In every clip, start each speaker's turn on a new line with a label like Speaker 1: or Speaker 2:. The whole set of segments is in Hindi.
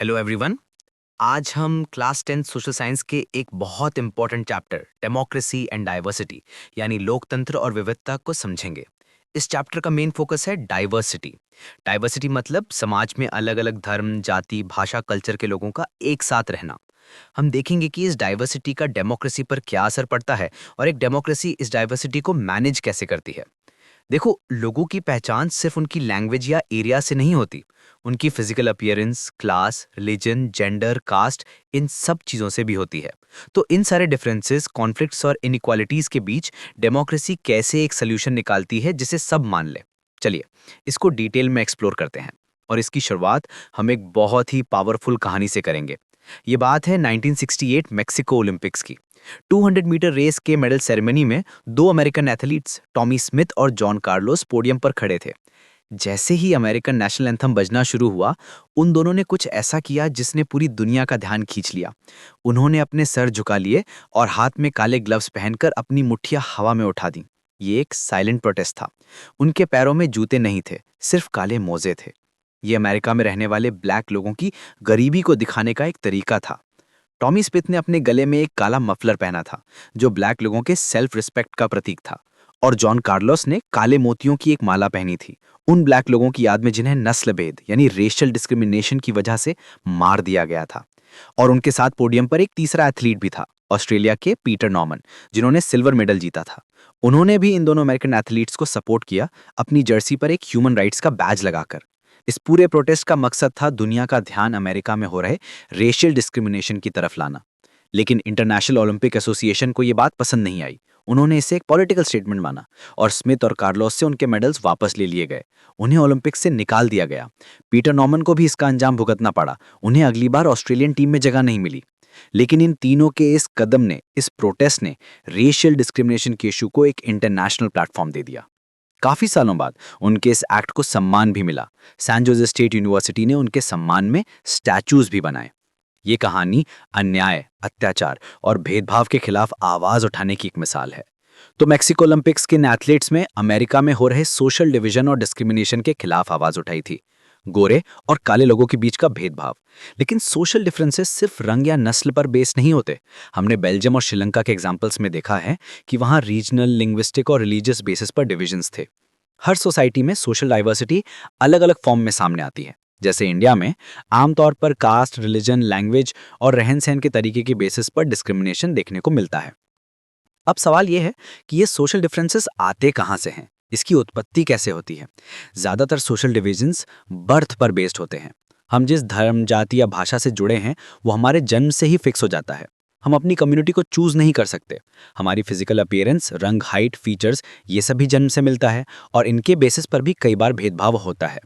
Speaker 1: Hello everyone. आज हम क्लास 10 सोशल साइंस के एक बहुत important chapter democracy and diversity यानी लोकतंत्र और विविधता को समझेंगे। इस चैप्टर का मेन फोकस है डाइवर्सिटी। डाइवर्सिटी मतलब समाज में अलग अलग धर्म, जाति, भाषा, कल्चर के लोगों का एक साथ रहना। हम देखेंगे कि इस डाइवर्सिटी का डेमोक्रेसी पर क्या असर पड़ता है और एक डेमोक्रेसी इस डाइवर्सिटी को मैनेज कैसे करती है। देखो, लोगों की पहचान सिर्फ उनकी लैंग्वेज या एरिया से नहीं होती। उनकी physical appearance, class, religion, gender, caste, इन सब चीज़ों से भी होती है। तो इन सारे डिफरेंसेस, कॉन्फ्लिक्ट्स और इनइक्वालिटीज़ के बीच डेमोक्रेसी कैसे एक सोल्यूशन निकालती है जिसे सब मान ले। चलिए, इसको डिटेल में एक्सप्लोर करते हैं। और इसकी शुरुआत हम एक बहुत ही पावरफुल कहानी से करेंगे। ये बात है 1968 मेक्सिको ओलंपिक्स की। 200 मीटर रेस के मेडल सेरेमनी में दो अमेरिकन एथलीट्स टॉमी स्मिथ और जॉन कार्लोस पोडियम पर खड़े थे। जैसे ही अमेरिकन नेशनल एंथम बजना शुरू हुआ, उन दोनों ने कुछ ऐसा किया जिसने पूरी दुनिया का ध्यान खींच लिया। उन्होंने अपने सर झुका लिए और हाथ में काले ग्लव्स पहनकर अपनी मुट्ठियां हवा में उठा दी। ये एक साइलेंट प्रोटेस्ट था। उनके पैरों में जूते नहीं थे, सिर्फ काले मोजे थे। ये अमेरिका में रहने वाले ब्लैक लोगों की गरीबी को दिखाने का एक तरीका था। टॉमी स्मिथ ने अपने गले में एक काला मफलर पहना था, जो ब्लैक लोगों के सेल्फ रिस्पेक्ट का प्रतीक था। और जॉन कार्लोस ने काले मोतियों की एक माला पहनी थी, उन ब्लैक लोगों की याद में जिन्हें नस्ल भेद यानी रेशियल डिस्क्रिमिनेशन की वजह से मार दिया गया था। और उनके साथ पोडियम पर एक तीसरा एथलीट भी था, ऑस्ट्रेलिया के पीटर नॉर्मन, जिन्होंने सिल्वर मेडल जीता था। उन्होंने भी इन दोनों अमेरिकन एथलीट्स को सपोर्ट किया, अपनी जर्सी पर एक ह्यूमन राइट्स का बैज लगाकर। इस पूरे प्रोटेस्ट का मकसद था दुनिया का ध्यान अमेरिका में हो रहे रेशियल डिस्क्रिमिनेशन की तरफ लाना। लेकिन इंटरनेशनल ओलंपिक एसोसिएशन को यह बात पसंद नहीं आई। उन्होंने इसे एक पॉलिटिकल स्टेटमेंट माना और स्मिथ और कार्लोस से उनके मेडल्स वापस ले लिए गए। उन्हें ओलंपिक से निकाल दिया गया। पीटर नॉर्मन को भी इसका अंजाम भुगतना पड़ा। उन्हें अगली बार ऑस्ट्रेलियन टीम में जगह नहीं मिली। लेकिन इन तीनों के इस कदम ने, इस प्रोटेस्ट ने रेशियल डिस्क्रिमिनेशन के इशू को एक इंटरनेशनल प्लेटफॉर्म दे दिया। काफी सालों बाद उनके इस एक्ट को सम्मान भी मिला। सैन जोसे स्टेट यूनिवर्सिटी ने उनके सम्मान में स्टैचूज भी बनाए। ये कहानी अन्याय, अत्याचार और भेदभाव के खिलाफ आवाज उठाने की एक मिसाल है। तो मैक्सिको ओलंपिक्स के इन एथलीट्स में अमेरिका में हो रहे सोशल डिवीजन और डिस्क्रिमिनेशन के खिलाफ आवाज उठाई थी। गोरे और काले लोगों के बीच का भेदभाव। लेकिन सोशल डिफरेंसेस सिर्फ रंग या नस्ल पर बेस नहीं होते। हमने बेल्जियम और श्रीलंका के एग्जाम्पल्स में देखा है कि वहां रीजनल, लिंग्विस्टिक और रिलीजियस बेसिस पर डिविजन्स थे। हर सोसाइटी में सोशल डाइवर्सिटी अलग अलग फॉर्म में सामने आती है। जैसे इंडिया में आमतौर पर कास्ट, रिलीजन, लैंग्वेज और रहन सहन के तरीके के बेसिस पर डिस्क्रिमिनेशन देखने को मिलता है। अब सवाल यह है कि ये सोशल डिफरेंसेस आते कहाँ से हैं, इसकी उत्पत्ति कैसे होती है। ज़्यादातर सोशल डिविजन्स बर्थ पर बेस्ड होते हैं। हम जिस धर्म, जाति या भाषा से जुड़े हैं वो हमारे जन्म से ही फिक्स हो जाता है। हम अपनी कम्युनिटी को चूज नहीं कर सकते। हमारी फिजिकल अपीयरेंस, रंग, हाइट, फीचर्स, ये सभी जन्म से मिलता है और इनके बेसिस पर भी कई बार भेदभाव होता है।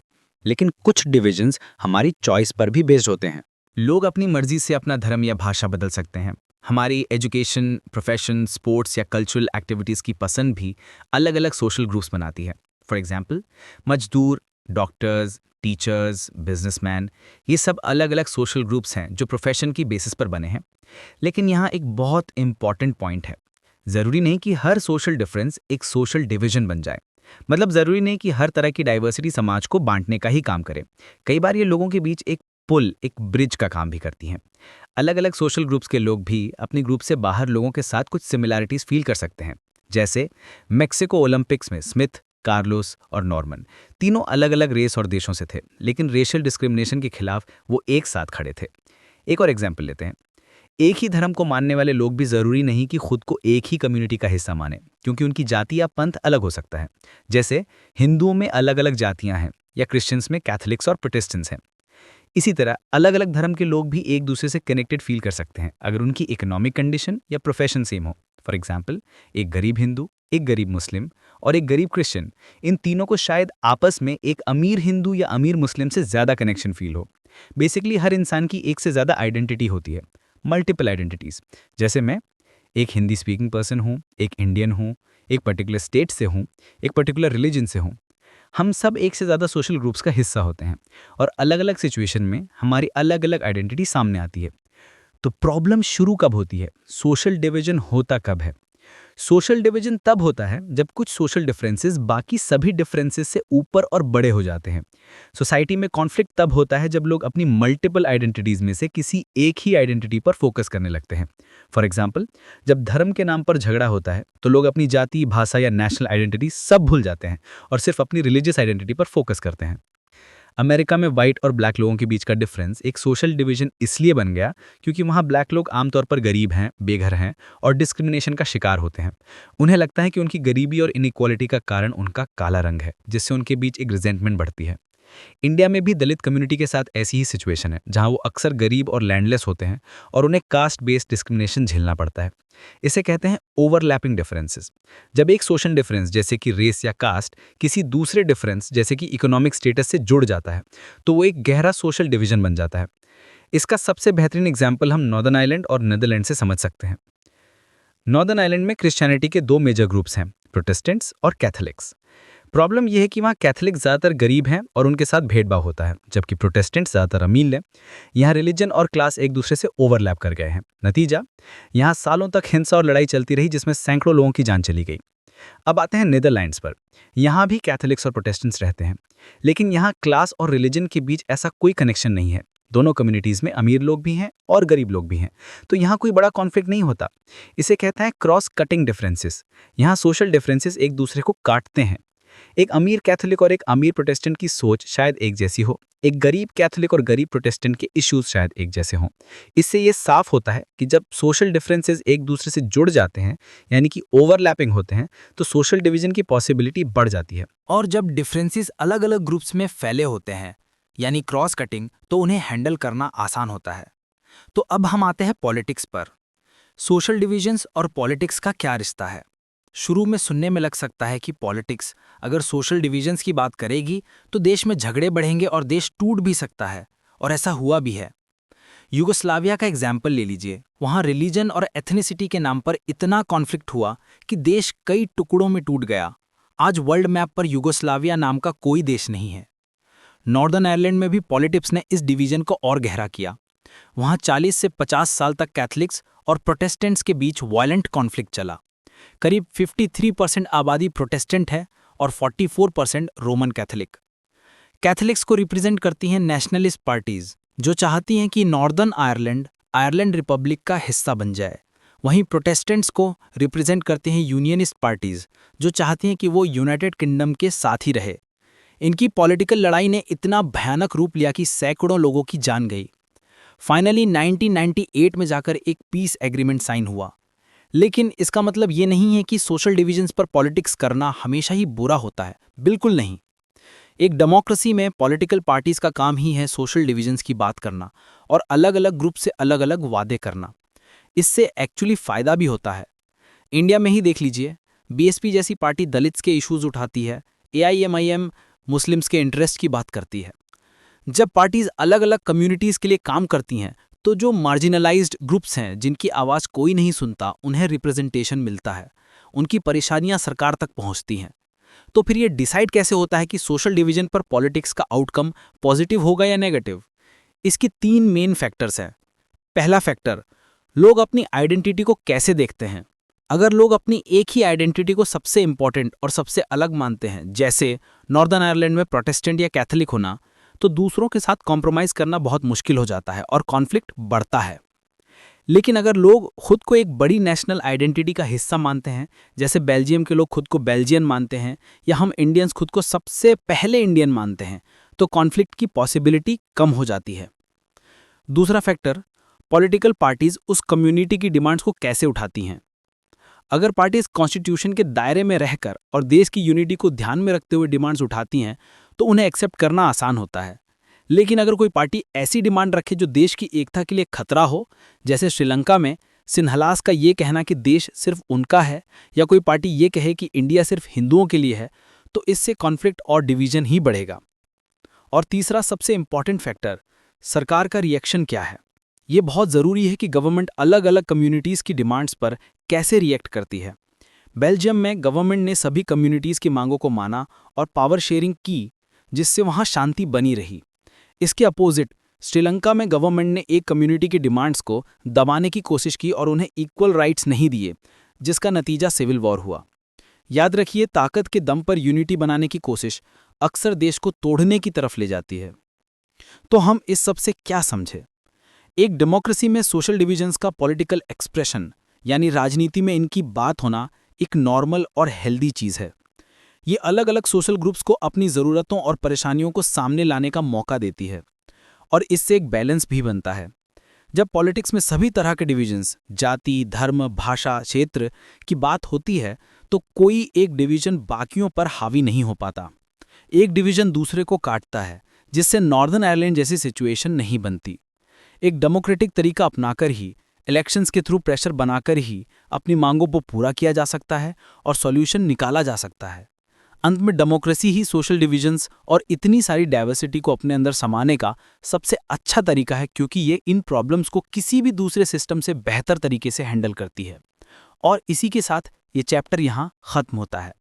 Speaker 1: लेकिन कुछ डिविजन्स हमारी चॉइस पर भी बेस्ड होते हैं।
Speaker 2: लोग अपनी मर्जी से अपना धर्म या भाषा बदल सकते हैं। हमारी एजुकेशन, प्रोफेशन, स्पोर्ट्स या कल्चरल एक्टिविटीज़ की पसंद भी अलग अलग सोशल ग्रुप्स बनाती है। फॉर एग्जाम्पल, मजदूर, डॉक्टर्स, टीचर्स, बिजनेसमैन, ये सब अलग अलग सोशल ग्रुप्स हैं जो प्रोफेशन की बेसिस पर बने हैं। लेकिन यहाँ एक बहुत इंपॉर्टेंट पॉइंट है। ज़रूरी नहीं कि हर सोशल डिफरेंस एक सोशल डिवीजन बन जाए। मतलब ज़रूरी नहीं कि हर तरह की डाइवर्सिटी समाज को बांटने का ही काम करे। कई बार ये लोगों के बीच एक पुल, एक ब्रिज का काम भी करती हैं। अलग अलग सोशल ग्रुप्स के लोग भी अपने ग्रुप से बाहर लोगों के साथ कुछ सिमिलैरिटीज फील कर सकते हैं। जैसे मैक्सिको ओलंपिक्स में स्मिथ, कार्लोस और नॉर्मन तीनों अलग अलग रेस और देशों से थे, लेकिन रेशियल डिस्क्रिमिनेशन के खिलाफ वो एक साथ खड़े थे। एक और एग्जाम्पल लेते हैं। एक ही धर्म को मानने वाले लोग भी जरूरी नहीं कि खुद को एक ही कम्युनिटी का हिस्सा माने, क्योंकि उनकी जाति या पंथ अलग हो सकता है। जैसे हिंदुओं में अलग अलग जातियां हैं या क्रिश्चियंस में कैथोलिक्स और प्रोटेस्टेंट्स हैं। इसी तरह अलग अलग धर्म के लोग भी एक दूसरे से कनेक्टेड फील कर सकते हैं अगर उनकी इकोनॉमिक कंडीशन या प्रोफेशन सेम हो। फॉर एग्जाम्पल, एक गरीब हिंदू, एक गरीब मुस्लिम और एक गरीब क्रिश्चियन, इन तीनों को शायद आपस में एक अमीर हिंदू या अमीर मुस्लिम से ज्यादा कनेक्शन फील हो। बेसिकली हर इंसान की एक से ज्यादा आइडेंटिटी होती है, मल्टीपल आइडेंटिटीज। जैसे मैं एक हिंदी स्पीकिंग पर्सन हूँ, एक इंडियन हूँ, एक पर्टिकुलर स्टेट से हूँ, एक पर्टिकुलर रिलीजन से हूँ। हम सब एक से ज़्यादा सोशल ग्रुप्स का हिस्सा होते हैं और अलग अलग सिचुएशन में हमारी अलग अलग आइडेंटिटी सामने आती है। तो प्रॉब्लम शुरू कब होती है, सोशल डिवीजन होता कब है? सोशल डिवीजन तब होता है जब कुछ सोशल डिफरेंसेस बाकी सभी डिफरेंसेस से ऊपर और बड़े हो जाते हैं। सोसाइटी में कॉन्फ्लिक्ट तब होता है जब लोग अपनी मल्टीपल आइडेंटिटीज में से किसी एक ही आइडेंटिटी पर फोकस करने लगते हैं। फॉर एग्जाम्पल, जब धर्म के नाम पर झगड़ा होता है तो लोग अपनी जाति, भाषा या नेशनल आइडेंटिटी सब भूल जाते हैं और सिर्फ अपनी रिलीजियस आइडेंटिटी पर फोकस करते हैं। अमेरिका में वाइट और ब्लैक लोगों के बीच का डिफरेंस एक सोशल डिवीजन इसलिए बन गया क्योंकि वहाँ ब्लैक लोग आमतौर पर गरीब हैं, बेघर हैं और डिस्क्रिमिनेशन का शिकार होते हैं। उन्हें लगता है कि उनकी गरीबी और इनइक्वालिटी का कारण उनका काला रंग है, जिससे उनके बीच एक रिजेंटमेंट बढ़ती है। इंडिया में भी दलित कम्युनिटी के साथ ऐसी ही सिचुएशन है, जहां वो अक्सर गरीब और लैंडलेस होते हैं और उन्हें कास्ट बेस्ड डिस्क्रिमिनेशन झेलना पड़ता है। इसे कहते हैं ओवरलैपिंग डिफरेंसेस। जब एक सोशल डिफरेंस जैसे कि रेस या कास्ट किसी दूसरे डिफरेंस जैसे कि इकोनॉमिक स्टेटस से जुड़ जाता है तो वो एक गहरा सोशल डिवीजन बन जाता है। इसका सबसे बेहतरीन एग्जाम्पल हम नॉर्दर्न आइलैंड और नीदरलैंड से समझ सकते हैं। नॉर्दर्न आइलैंड में क्रिश्चियनिटी के दो मेजर ग्रुप्स हैं, प्रोटेस्टेंट्स और कैथोलिक्स। प्रॉब्लम यह है कि वहाँ कैथोलिक ज़्यादातर गरीब हैं और उनके साथ भेदभाव होता है, जबकि प्रोटेस्टेंट्स ज़्यादातर अमीर हैं। यहाँ रिलीजन और क्लास एक दूसरे से ओवरलैप कर गए हैं। नतीजा, यहाँ सालों तक हिंसा और लड़ाई चलती रही जिसमें सैकड़ों लोगों की जान चली गई। अब आते हैं नीदरलैंड्स पर। यहाँ भी कैथोलिक्स और प्रोटेस्टेंट्स रहते हैं, लेकिन यहाँ क्लास और रिलीजन के बीच ऐसा कोई कनेक्शन नहीं है। दोनों कम्युनिटीज़ में अमीर लोग भी हैं और गरीब लोग भी हैं, तो यहाँ कोई बड़ा कॉन्फ्लिक्ट नहीं होता। इसे कहते हैं क्रॉस कटिंग डिफरेंसेस। यहाँ सोशल डिफरेंसेस एक दूसरे को काटते हैं। एक अमीर कैथोलिक और एक अमीर प्रोटेस्टेंट की सोच शायद एक जैसी हो, एक गरीब कैथोलिक और गरीब प्रोटेस्टेंट के इश्यूज शायद एक जैसे हों। इससे ये साफ होता है कि जब सोशल डिफरेंसेस एक दूसरे से जुड़ जाते हैं, यानी कि ओवरलैपिंग होते हैं, तो सोशल डिवीजन की पॉसिबिलिटी बढ़ जाती है।
Speaker 3: और जब डिफरेंसेस अलग अलग ग्रुप्स में फैले होते हैं, यानी क्रॉस कटिंग, तो उन्हें हैंडल करना आसान होता है। तो अब हम आते हैं पॉलिटिक्स पर। सोशल डिविजन्स और पॉलिटिक्स का क्या रिश्ता है? शुरू में सुनने में लग सकता है कि पॉलिटिक्स अगर सोशल डिविजन्स की बात करेगी तो देश में झगड़े बढ़ेंगे और देश टूट भी सकता है, और ऐसा हुआ भी है। यूगोस्लाविया का एग्जाम्पल ले लीजिए। वहाँ रिलीजन और एथनिसिटी के नाम पर इतना कॉन्फ्लिक्ट हुआ कि देश कई टुकड़ों में टूट गया। आज वर्ल्ड मैप पर यूगोस्लाविया नाम का कोई देश नहीं है। नॉर्दर्न आयरलैंड में भी पॉलिटिक्स ने इस डिवीजन को और गहरा किया। वहाँ 40 से 50 साल तक कैथलिक्स और प्रोटेस्टेंट्स के बीच वायलेंट कॉन्फ्लिक्ट चला। करीब 53% आबादी प्रोटेस्टेंट है और 44% रोमन कैथोलिक। कैथोलिक्स को रिप्रेजेंट करती हैं नेशनलिस्ट पार्टीज, जो चाहती हैं कि नॉर्दर्न आयरलैंड आयरलैंड रिपब्लिक का हिस्सा बन जाए। वहीं प्रोटेस्टेंट्स को रिप्रेजेंट करते हैं यूनियनिस्ट पार्टीज, जो चाहती हैं कि वो यूनाइटेड किंगडम के साथ ही रहे। इनकी पॉलिटिकल लड़ाई ने इतना भयानक रूप लिया कि सैकड़ों लोगों की जान गई। फाइनली 1998 में जाकर एक पीस एग्रीमेंट साइन हुआ। लेकिन इसका मतलब ये नहीं है कि सोशल डिविजन्स पर पॉलिटिक्स करना हमेशा ही बुरा होता है, बिल्कुल नहीं। एक डेमोक्रेसी में पॉलिटिकल पार्टीज का काम ही है सोशल डिविजन्स की बात करना और अलग अलग ग्रुप से अलग अलग वादे करना। इससे एक्चुअली फ़ायदा भी होता है। इंडिया में ही देख लीजिए, बीएसपी जैसी पार्टी दलित्स के इश्यूज उठाती है, एआईएमआईएम मुस्लिम्स के इंटरेस्ट की बात करती है। जब पार्टीज अलग अलग कम्युनिटीज़ के लिए काम करती हैं तो जो मार्जिनलाइज्ड ग्रुप्स हैं, जिनकी आवाज़ कोई नहीं सुनता, उन्हें रिप्रेजेंटेशन मिलता है। उनकी परेशानियां सरकार तक पहुंचती हैं। तो फिर ये डिसाइड कैसे होता है कि सोशल डिवीजन पर पॉलिटिक्स का आउटकम पॉजिटिव होगा या नेगेटिव? इसकी 3 मेन फैक्टर्स हैं। पहला फैक्टर, लोग अपनी आइडेंटिटी को कैसे देखते हैं। अगर लोग अपनी एक ही आइडेंटिटी को सबसे इंपॉर्टेंट और सबसे अलग मानते हैं, जैसे नॉर्दर्न आयरलैंड में प्रोटेस्टेंट या कैथोलिक होना, तो दूसरों के साथ कॉम्प्रोमाइज़ करना बहुत मुश्किल हो जाता है और कॉन्फ्लिक्ट बढ़ता है। लेकिन अगर लोग खुद को एक बड़ी नेशनल आइडेंटिटी का हिस्सा मानते हैं, जैसे बेल्जियम के लोग खुद को बेल्जियन मानते हैं या हम इंडियंस खुद को सबसे पहले इंडियन मानते हैं, तो कॉन्फ्लिक्ट की पॉसिबिलिटी कम हो जाती है। दूसरा फैक्टर, पॉलिटिकल पार्टीज उस कम्युनिटी की डिमांड्स को कैसे उठाती हैं। अगर पार्टीज कॉन्स्टिट्यूशन के दायरे में रहकर और देश की यूनिटी को ध्यान में रखते हुए डिमांड्स उठाती हैं तो उन्हें एक्सेप्ट करना आसान होता है। लेकिन अगर कोई पार्टी ऐसी डिमांड रखे जो देश की एकता के लिए खतरा हो, जैसे श्रीलंका में सिन्हलास का ये कहना कि देश सिर्फ उनका है, या कोई पार्टी ये कहे कि इंडिया सिर्फ हिंदुओं के लिए है, तो इससे कॉन्फ्लिक्ट और डिवीजन ही बढ़ेगा। और तीसरा सबसे इंपॉर्टेंट फैक्टर, सरकार का रिएक्शन क्या है। ये बहुत ज़रूरी है कि गवर्नमेंट अलग अलग कम्युनिटीज़ की डिमांड्स पर कैसे रिएक्ट करती है। बेल्जियम में गवर्नमेंट ने सभी कम्युनिटीज़ की मांगों को माना और पावर शेयरिंग की, जिससे वहाँ शांति बनी रही। इसके अपोजिट श्रीलंका में गवर्नमेंट ने एक कम्युनिटी की डिमांड्स को दबाने की कोशिश की और उन्हें इक्वल राइट्स नहीं दिए, जिसका नतीजा सिविल वॉर हुआ। याद रखिए, ताकत के दम पर यूनिटी बनाने की कोशिश अक्सर देश को तोड़ने की तरफ ले जाती है। तो हम इस सब से क्या समझे? एक डेमोक्रेसी में सोशल डिविजन्स का पॉलिटिकल एक्सप्रेशन यानी राजनीति में इनकी बात होना एक नॉर्मल और हेल्दी चीज़ है। ये अलग अलग सोशल ग्रुप्स को अपनी ज़रूरतों और परेशानियों को सामने लाने का मौका देती है और इससे एक बैलेंस भी बनता है। जब पॉलिटिक्स में सभी तरह के डिविजन्स जाति, धर्म, भाषा, क्षेत्र की बात होती है तो कोई एक डिवीजन बाकियों पर हावी नहीं हो पाता। एक डिवीजन दूसरे को काटता है, जिससे नॉर्दर्न आयरलैंड जैसी सिचुएशन नहीं बनती। एक डेमोक्रेटिक तरीका अपनाकर ही, इलेक्शंस के थ्रू प्रेशर बनाकर ही अपनी मांगों को पूरा किया जा सकता है और सॉल्यूशन निकाला जा सकता है। अंत में डेमोक्रेसी ही सोशल डिविजन्स और इतनी सारी डाइवर्सिटी को अपने अंदर समाने का सबसे अच्छा तरीका है, क्योंकि ये इन प्रॉब्लम्स को किसी भी दूसरे सिस्टम से बेहतर तरीके से हैंडल करती है। और इसी के साथ ये चैप्टर यहाँ खत्म होता है।